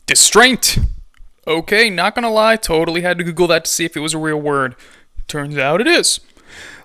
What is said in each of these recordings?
Distraint! Okay, not gonna lie, totally had to Google that to see if it was a real word. Turns out it is.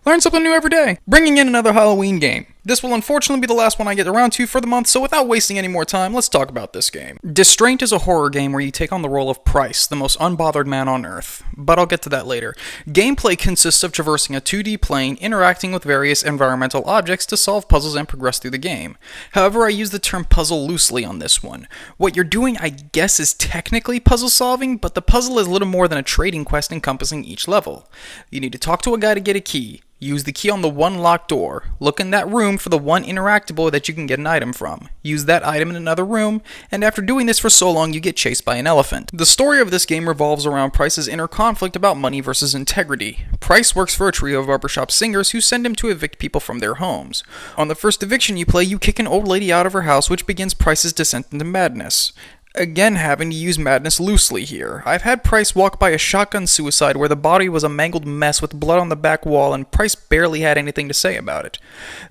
Learn something new every day. Bringing in another Halloween game. This will unfortunately be the last one I get around to for the month, so without wasting any more time, let's talk about this game. Distraint is a horror game where you take on the role of Price, the most unbothered man on Earth. But I'll get to that later. Gameplay consists of traversing a 2D plane, interacting with various environmental objects to solve puzzles and progress through the game. However, I use the term puzzle loosely on this one. What you're doing, I guess, is technically puzzle solving, but the puzzle is little more than a trading quest encompassing each level. You need to talk to a guy to get a key. Use the key on the one locked door. Look in that room for the one interactable that you can get an item from. Use that item in another room, and after doing this for so long, you get chased by an elephant. The story of this game revolves around Price's inner conflict about money versus integrity. Price works for a trio of barbershop singers who send him to evict people from their homes. On the first eviction you play, you kick an old lady out of her house, which begins Price's descent into madness. Again, having to use madness loosely here. I've had Price walk by a shotgun suicide where the body was a mangled mess with blood on the back wall and Price barely had anything to say about it.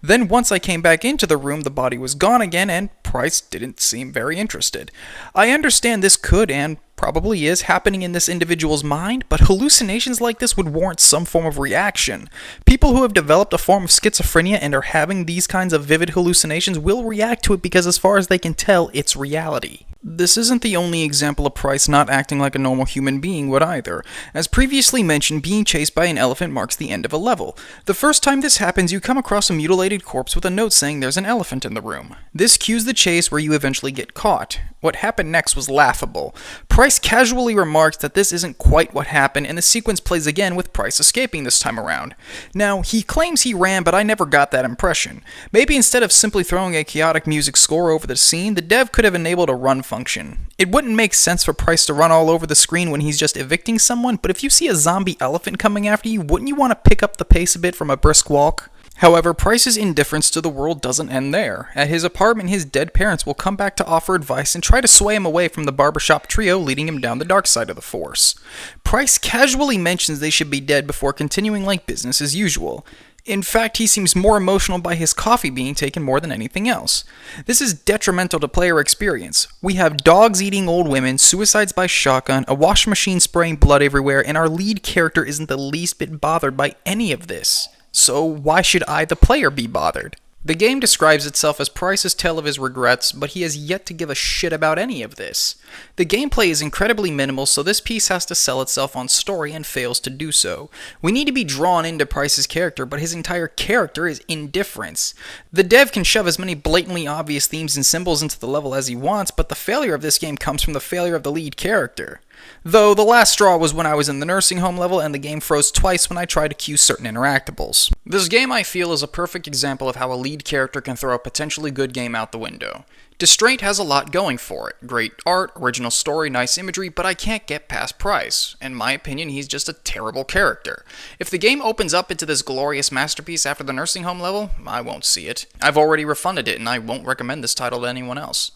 Then once I came back into the room, the body was gone again and Price didn't seem very interested. I understand this could and probably is happening in this individual's mind, but hallucinations like this would warrant some form of reaction. People who have developed a form of schizophrenia and are having these kinds of vivid hallucinations will react to it because as far as they can tell, it's reality. This isn't the only example of Price not acting like a normal human being would either. As previously mentioned, being chased by an elephant marks the end of a level. The first time this happens, you come across a mutilated corpse with a note saying there's an elephant in the room. This cues the chase where you eventually get caught. What happened next was laughable. Price casually remarks that this isn't quite what happened, and the sequence plays again with Price escaping this time around. Now, he claims he ran, but I never got that impression. Maybe instead of simply throwing a chaotic music score over the scene, the dev could have enabled a run function. It wouldn't make sense for Price to run all over the screen when he's just evicting someone, but if you see a zombie elephant coming after you, wouldn't you want to pick up the pace a bit from a brisk walk? However, Price's indifference to the world doesn't end there. At his apartment, his dead parents will come back to offer advice and try to sway him away from the barbershop trio, leading him down the dark side of the Force. Price casually mentions they should be dead before continuing like business as usual. In fact, he seems more emotional by his coffee being taken more than anything else. This is detrimental to player experience. We have dogs eating old women, suicides by shotgun, a washing machine spraying blood everywhere, and our lead character isn't the least bit bothered by any of this. So why should I, the player, be bothered? The game describes itself as Price's tale of his regrets, but he has yet to give a shit about any of this. The gameplay is incredibly minimal, so this piece has to sell itself on story and fails to do so. We need to be drawn into Price's character, but his entire character is indifference. The dev can shove as many blatantly obvious themes and symbols into the level as he wants, but the failure of this game comes from the failure of the lead character. Though the last straw was when I was in the nursing home level and the game froze twice when I tried to cue certain interactables. This game, I feel, is a perfect example of how a lead character can throw a potentially good game out the window. Distraint has a lot going for it. Great art, original story, nice imagery, but I can't get past Price. In my opinion, he's just a terrible character. If the game opens up into this glorious masterpiece after the nursing home level, I won't see it. I've already refunded it and I won't recommend this title to anyone else.